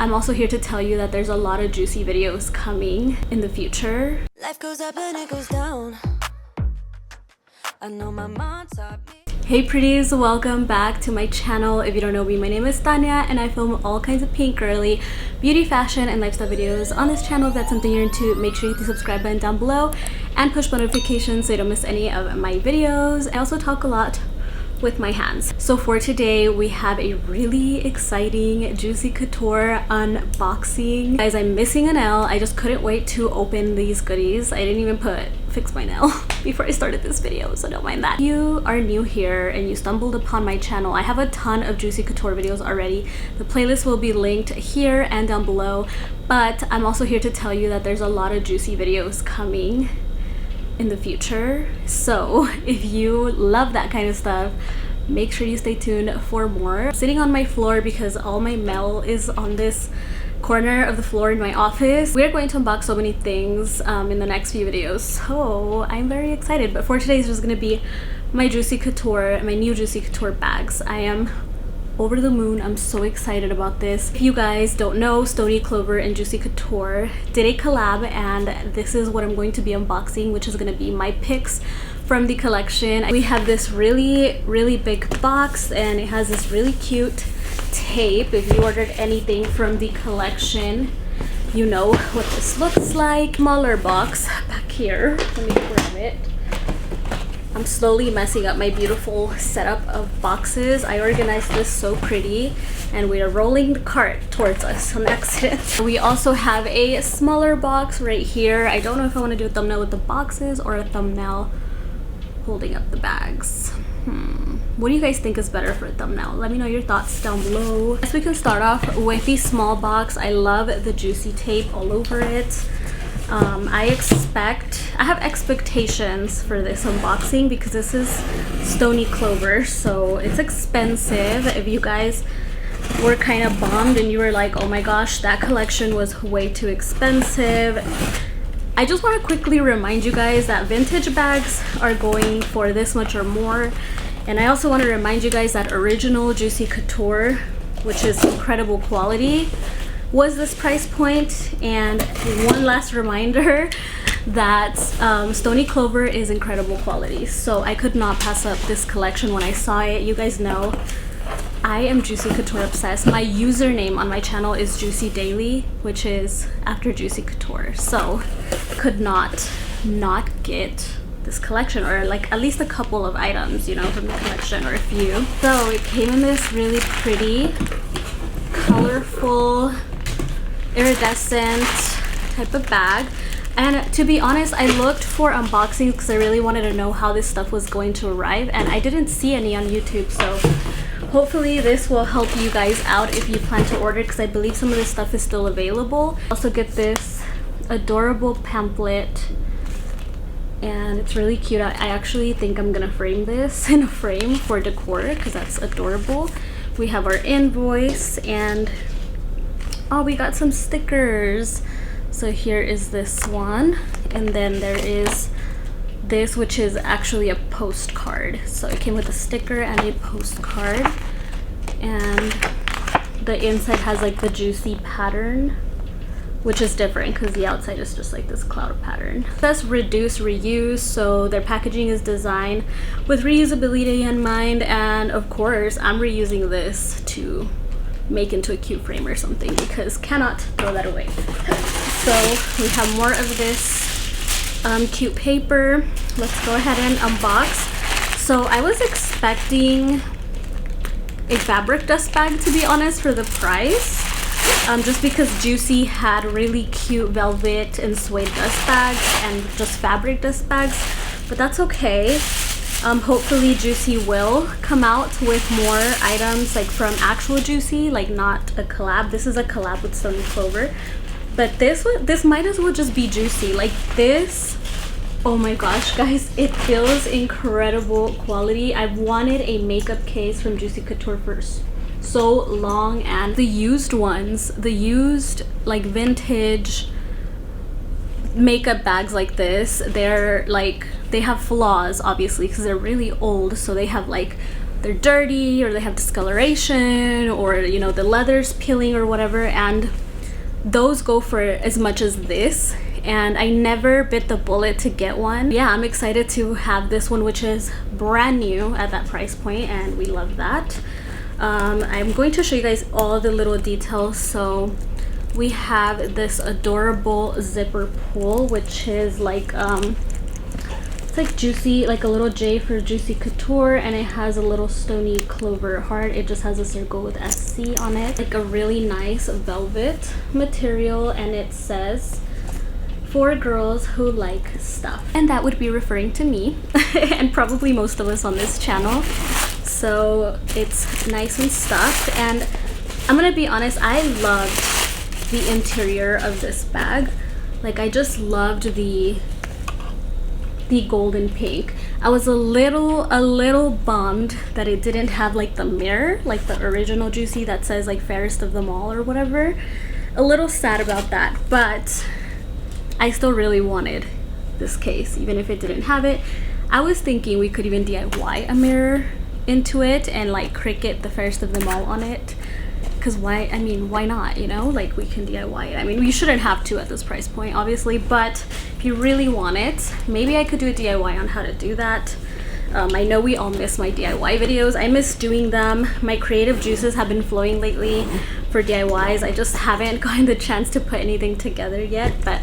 I'm also here to tell you that there's a lot of juicy videos coming in the future. Life goes up and it goes down. I know my mom taught me. Hey pretties, welcome back to my channel. If you don't know me, my name is Tanya and I film all kinds of pink girly beauty, fashion, and lifestyle videos on this channel. If that's something you're into, make sure you hit the subscribe button down below and push notifications so you don't miss any of my videos. I also talk a lot with my hands. So for today we have a really exciting Juicy Couture unboxing. Guys, I'm missing a nail. I just couldn't wait to open these goodies. I didn't even fix my nail before I started this video, so don't mind that. If you are new here and you stumbled upon my channel, I have a ton of Juicy Couture videos already. The playlist will be linked here and down below, but I'm also here to tell you that there's a lot of juicy videos coming in the future. So if you love that kind of stuff, make sure you stay tuned for more. I'm sitting on my floor because all my mail is on this corner of the floor in my office. We're going to unbox so many things in the next few videos, so I'm very excited. But for today, it's just gonna be my Juicy Couture, my new Juicy Couture bags. I am over the moon. I'm so excited about this. If you guys don't know, Stoney Clover and Juicy Couture did a collab, and this is what I'm going to be unboxing, which is going to be my picks from the collection. We have this really big box, and it has this really cute tape. If you ordered anything from the collection, you know what this looks like. Smaller box back here. Let me grab it. I'm slowly messing up my beautiful setup of boxes. I organized this so pretty, and we are rolling the cart towards us on accident. We also have a smaller box right here. I don't know if I want to do a thumbnail with the boxes or a thumbnail holding up the bags. What do you guys think is better for a thumbnail? Let me know your thoughts down below. Guess we can start off with the small box. I love the juicy tape all over it. I have expectations for this unboxing because this is Stoney Clover, so it's expensive. If you guys were kind of bummed and you were like, oh my gosh, that collection was way too expensive, I just want to quickly remind you guys that vintage bags are going for this much or more. And I also want to remind you guys that original Juicy Couture, which is incredible quality, was this price point. And one last reminder that Stoney Clover is incredible quality, so I could not pass up this collection when I saw it. You guys know I am Juicy Couture obsessed. My username on my channel is Juicy Daily, which is after Juicy Couture, so could not get this collection, or like at least a couple of items, you know, from the collection, or a few. So it came in this really pretty, colorful, iridescent type of bag. And to be honest, I looked for unboxings because I really wanted to know how this stuff was going to arrive, and I didn't see any on YouTube, so hopefully this will help you guys out if you plan to order, because I believe some of this stuff is still available. Also get this adorable pamphlet, and it's really cute. I actually think I'm gonna frame this in a frame for decor because that's adorable. We have our invoice, and oh, we got some stickers. So here is this one, and then there is this, which is actually a postcard. So it came with a sticker and a postcard, and the inside has like the juicy pattern, which is different because the outside is just like this cloud pattern. It says reduce, reuse, so their packaging is designed with reusability in mind, and of course I'm reusing this to make into a cute frame or something because cannot throw that away. So we have more of this cute paper. Let's go ahead and unbox. So I was expecting a fabric dust bag, to be honest, for the price. Just because Juicy had really cute velvet and suede dust bags and just fabric dust bags, but that's okay. Hopefully Juicy will come out with more items like from actual Juicy, like not a collab. This is a collab with Stoney Clover, but this might as well just be Juicy. Like this, oh my gosh guys, it feels incredible quality. I've wanted a makeup case from Juicy Couture for so long, and the used ones, the used like vintage makeup bags like this, they're like, they have flaws obviously because they're really old, so they have like they're dirty or they have discoloration, or you know, the leather's peeling or whatever, and those go for as much as this, and I never bit the bullet to get one. Yeah, I'm excited to have this one, which is brand new at that price point, and we love that. I'm going to show you guys all the little details. So we have this adorable zipper pull, which is like it's like Juicy, like a little J for Juicy Couture, and it has a little Stoney Clover heart. It just has a circle with SC on it, like a really nice velvet material, and it says for girls who like stuff, and that would be referring to me and probably most of us on this channel. So it's nice and stuffed, and I'm gonna be honest, I loved the interior of this bag. Like, I just loved the golden pink. I was a little bummed that it didn't have like the mirror, like the original Juicy that says like fairest of them all or whatever. A little sad about that, but I still really wanted this case, even if it didn't have it. I was thinking we could even DIY a mirror into it and like Cricut the fairest of them all on it, because why, I mean, why not, you know? Like, we can DIY it. I mean, we shouldn't have to at this price point, obviously, but if you really want it, maybe I could do a DIY on how to do that. I know we all miss my DIY videos. I miss doing them. My creative juices have been flowing lately for DIYs. I just haven't gotten the chance to put anything together yet, but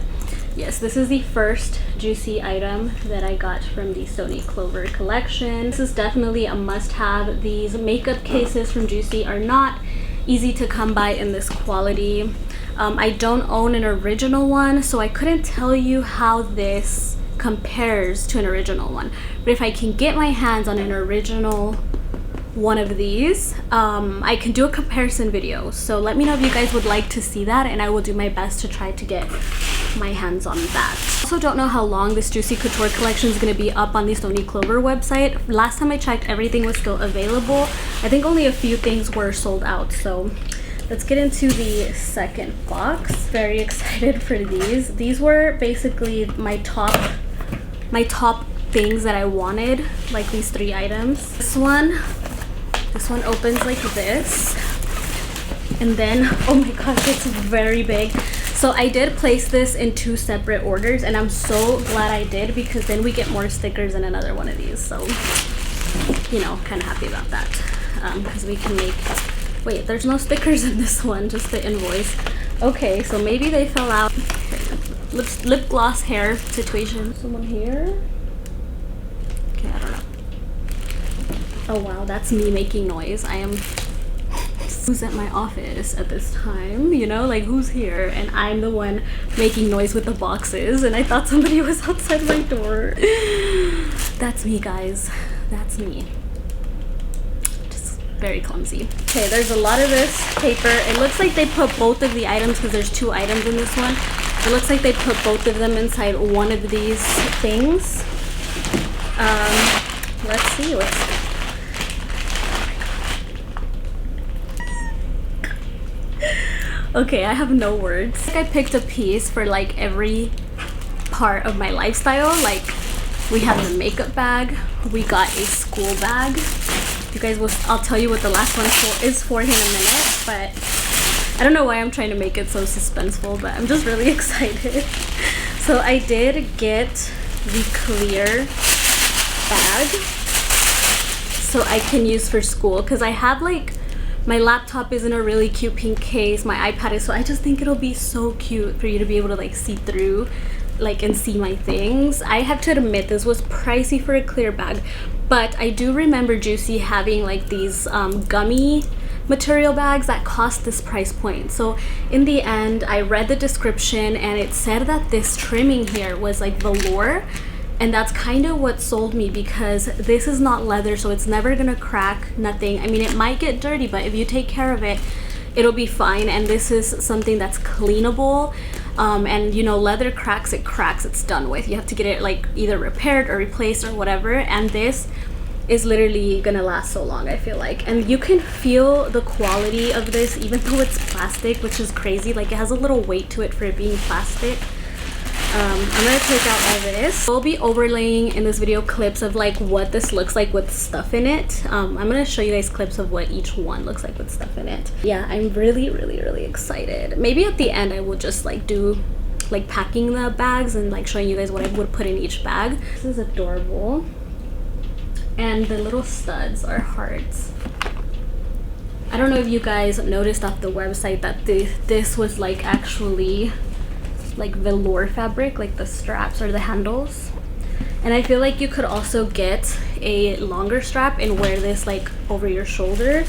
yes, this is the first Juicy item that I got from the Stoney Clover collection. This is definitely a must-have. These makeup cases from Juicy are not easy to come by in this quality. I don't own an original one, so I couldn't tell you how this compares to an original one. But if I can get my hands on an original one of these, I can do a comparison video. So let me know if you guys would like to see that, and I will do my best to try to get my hands on that. Also don't know how long this Juicy Couture collection is going to be up on the Stoney Clover website. Last time I checked, everything was still available. I think only a few things were sold out. So let's get into the second box. Very excited for these. These were basically my top things that I wanted, like these 3 items. This one opens like this, and then, oh my gosh, it's very big. So I did place this in 2 separate orders, and I'm so glad I did, because then we get more stickers in another one of these. So, you know, kind of happy about that, because we can make, wait, there's no stickers in this one, just the invoice. Okay, so maybe they fell out. Lip gloss hair situation. Someone here? Okay, I don't know. Oh wow, that's me making noise. I am, who's at my office at this time, you know, like who's here, and I'm the one making noise with the boxes, and I thought somebody was outside my door. That's me, guys, that's me. Just very clumsy. Okay, there's a lot of this paper. It looks like they put both of the items, because there's 2 items in this one. It looks like they put both of them inside one of these things. Let's see, okay, I have no words. I picked a piece for like every part of my lifestyle. Like, we have the makeup bag, we got a school bag. You guys will, I'll tell you what the last one is for in a minute, but I don't know why I'm trying to make it so suspenseful, but I'm just really excited. So I did get the clear bag, so I can use for school, because I have like, my laptop is in a really cute pink case, my iPad is, so I just think it'll be so cute for you to be able to like see through, like, and see my things. I have to admit, this was pricey for a clear bag, but I do remember Juicy having like these gummy material bags that cost this price point. So in the end, I read the description, and it said that this trimming here was like velour, and that's kind of what sold me, because this is not leather, so it's never gonna crack, nothing. I mean, it might get dirty, but if you take care of it, it'll be fine. And this is something that's cleanable, and you know, leather cracks, it cracks, it's done with. You have to get it like either repaired or replaced or whatever, and this is literally gonna last so long, I feel like. And you can feel the quality of this, even though it's plastic, which is crazy. Like, it has a little weight to it for it being plastic. I'm gonna take out all this. We'll be overlaying in this video clips of like what this looks like with stuff in it. I'm gonna show you guys clips of what each one looks like with stuff in it. Yeah, I'm really excited. Maybe at the end I will just like do like packing the bags and like showing you guys what I would put in each bag. This is adorable. And the little studs are hearts. I don't know if you guys noticed off the website that this was like actually like velour fabric, like the straps or the handles. And I feel like you could also get a longer strap and wear this like over your shoulder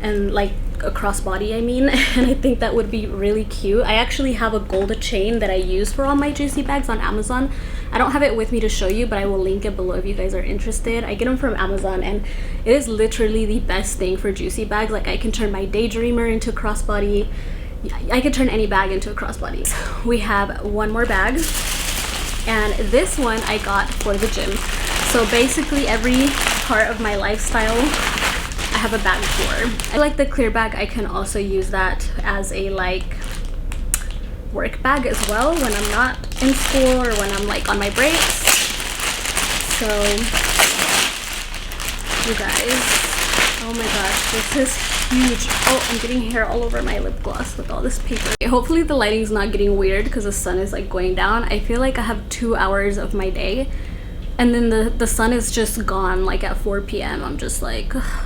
and like a crossbody, I mean. And I think that would be really cute. I actually have a gold chain that I use for all my Juicy bags on Amazon. I don't have it with me to show you, but I will link it below if you guys are interested. I get them from Amazon and it is literally the best thing for Juicy bags. Like I can turn my Daydreamer into a crossbody. I could turn any bag into a crossbody. We have one more bag, and this one I got for the gym. So basically every part of my lifestyle I have a bag for. I like the clear bag. I can also use that as a like work bag as well when I'm not in school or when I'm like on my breaks. So you guys, oh my gosh, this is huge. Oh, I'm getting hair all over my lip gloss with all this paper. Okay, hopefully the lighting's not getting weird because the sun is like going down. I feel like I have 2 hours of my day and then the sun is just gone like at 4 p.m. I'm just like, ugh,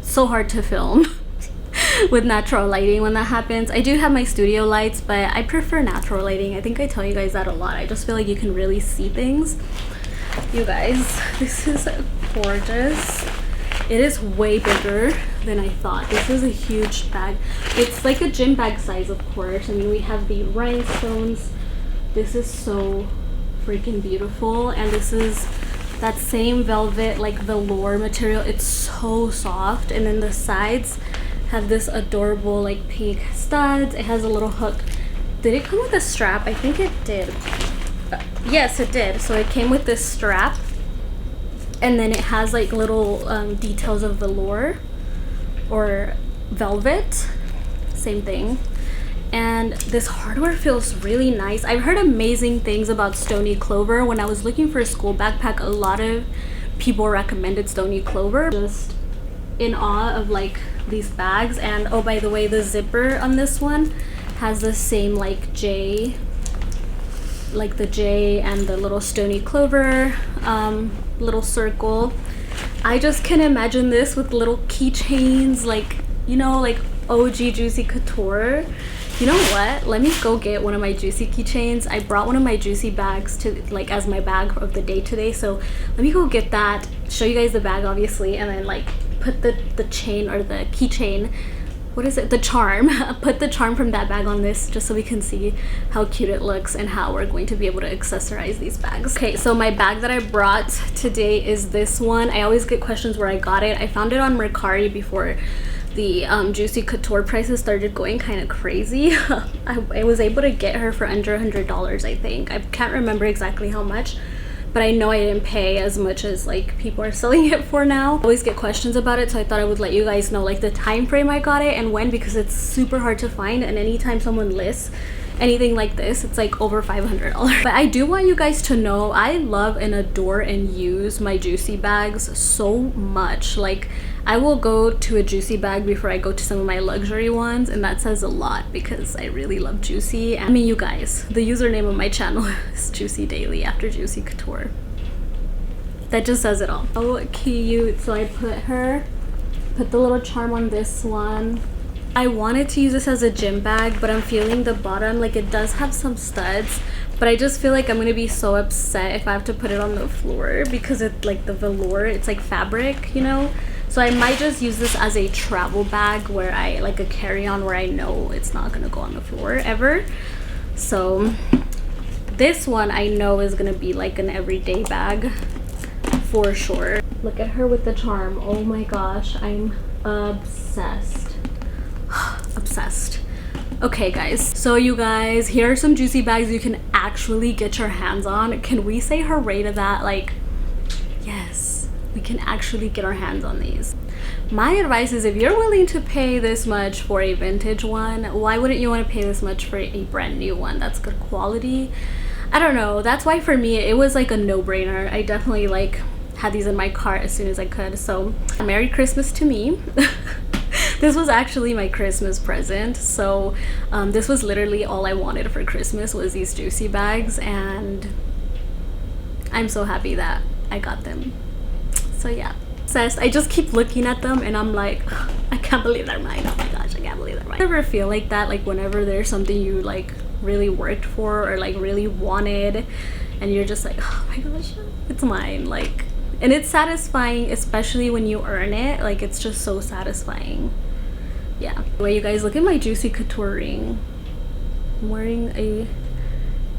so hard to film with natural lighting when that happens. I do have my studio lights, but I prefer natural lighting. I think I tell you guys that a lot. I just feel like you can really see things. You guys, this is gorgeous. It is way bigger than I thought. This is a huge bag. It's like a gym bag size, of course. I mean, we have the rhinestones. This is so freaking beautiful. And this is that same velvet, like velour material. It's so soft. And then the sides have this adorable like pink studs. It has a little hook. Did it come with a strap? I think it did. Yes, it did. So it came with this strap. And then it has like little details of velour or velvet, same thing. And this hardware feels really nice. I've heard amazing things about Stoney Clover. When I was looking for a school backpack, a lot of people recommended Stoney Clover. Just in awe of like these bags. And oh, by the way, the zipper on this one has the same like J, like the J and the little Stoney Clover little circle. I just can imagine this with little keychains, like, you know, like OG Juicy Couture. You know what? Let me go get one of my Juicy keychains. I brought one of my Juicy bags to like as my bag of the day today. So let me go get that, show you guys the bag obviously, and then like put the chain or the keychain, what is it, the charm, put the charm from that bag on this just so we can see how cute it looks and how we're going to be able to accessorize these bags. Okay, so my bag that I brought today is this one. I always get questions where I got it. I found it on Mercari before the Juicy Couture prices started going kind of crazy. I was able to get her for under $100, I think. I can't remember exactly how much, but I know I didn't pay as much as like people are selling it for now. I always get questions about it, so I thought I would let you guys know like the time frame I got it and when, because it's super hard to find, and anytime someone lists anything like this, it's like over $500. But I do want you guys to know I love and adore and use my Juicy bags so much. Like I will go to a Juicy bag before I go to some of my luxury ones, and that says a lot because I really love Juicy. I mean, you guys, the username of my channel is Juicy Daily after Juicy Couture. That just says it all. Oh, cute. So I put the little charm on this one. I wanted to use this as a gym bag, but I'm feeling the bottom, like it does have some studs, but I just feel like I'm gonna be so upset if I have to put it on the floor because it's like the velour, it's like fabric, you know? So I might just use this as a travel bag where I like a carry-on where I know it's not gonna go on the floor ever. So this one I know is gonna be like an everyday bag for sure. Look at her with the charm. Oh my gosh, I'm obsessed. Obsessed. Okay guys, so you guys, here are some Juicy bags you can actually get your hands on. Can we say hooray to that? Like, yes, we can actually get our hands on these. My advice is if you're willing to pay this much for a vintage one, why wouldn't you want to pay this much for a brand new one that's good quality? I don't know, that's why for me it was like a no-brainer. I definitely like had these in my cart as soon as I could. So Merry Christmas to me. This was actually my Christmas present. So this was literally all I wanted for Christmas was these Juicy bags, and I'm so happy that I got them. So yeah, obsessed. I just keep looking at them and I'm like, I can't believe they're mine. Oh my gosh, I can't believe they're mine. You ever feel like that, like whenever there's something you like really worked for or like really wanted and you're just like, oh my gosh, it's mine. Like, and it's satisfying, especially when you earn it. Like, it's just so satisfying. Yeah. Anyway, you guys, look at my Juicy Couture ring. I'm wearing a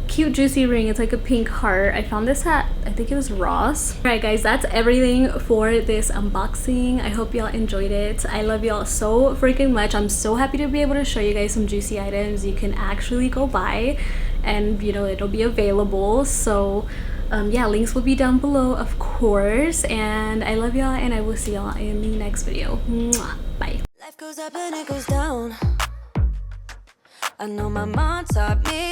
cute Juicy ring. It's like a pink heart. I found this at, I think it was Ross. Alright guys, that's everything for this unboxing. I hope y'all enjoyed it. I love y'all so freaking much. I'm so happy to be able to show you guys some Juicy items you can actually go buy, and you know, it'll be available. So yeah, links will be down below, of course, and I love y'all, and I will see y'all in the next video. Mwah. Bye. Life goes up and it goes down. I know my mom taught me